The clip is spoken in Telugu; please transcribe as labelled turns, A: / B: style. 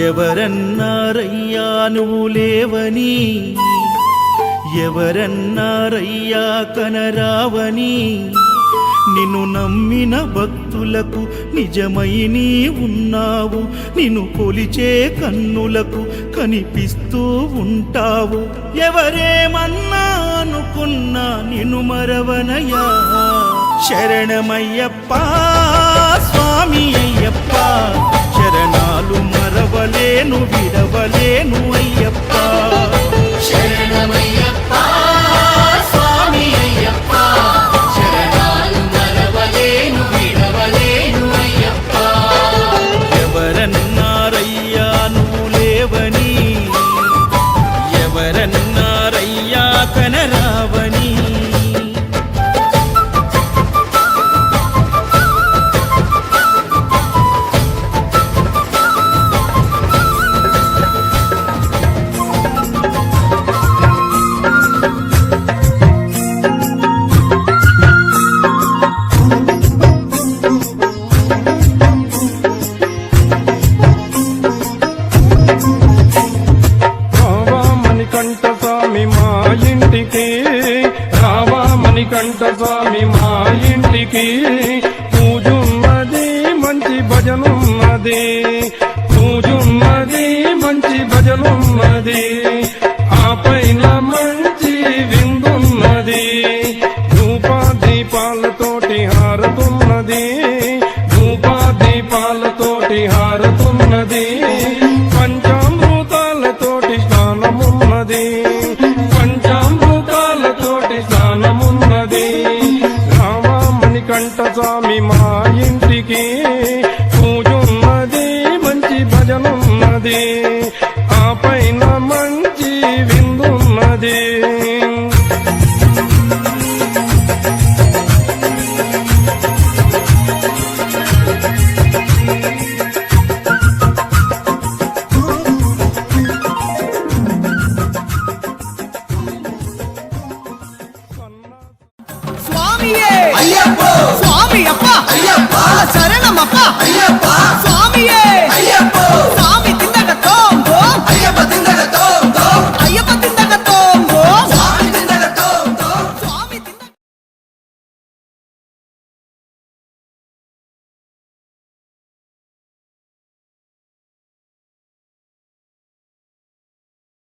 A: ఎవరన్నారయ్యా నువ్వు లేవని, ఎవరన్నారయ్యా కనరావని, నిన్ను నమ్మిన భక్తులకు నిజమై నీ ఉన్నావు, నిన్ను కొలిచే కన్నులకు కనిపిస్తూ ఉంటావు. ఎవరేమన్నా అనుకున్నా నిన్ను మరవనయ్యా. శరణమయ్యప్ప స్వామి అయ్యప్ప, శరణాలు మరవలేను విడవలేను అయ్యప్ప.
B: శరణమయ్యప్ప స్వామి అయ్యప్ప, శరణాలు మరవలేను విడవలేను అయ్యప్ప.
A: ఎవరన్నారయ్యా నువ్వు లేవని, ఎవరన్నారయ్యా కనరావని.
C: కంట స్వామి మా ఇంటికి పూజున్నది మంచి భజనున్నది, పూజున్నది మంచి భజనున్నది, ఆ పైన మంచి విందున్నది. ధూపదీపాలతోటి హారతున్నది, ధూపదీపాలతోటి హారతున్నది, పంచామృతాలతోటి స్నానమున్నది, పంచామృతాలతోటి స్నానమున్నది. రామమణికంఠ స్వామి మా ఇంటికి పూజున్నది మంచి భజనున్నది, ఆ పైన మంచి విందున్నది.
D: స్వామి అప్ప శరణమప్ప.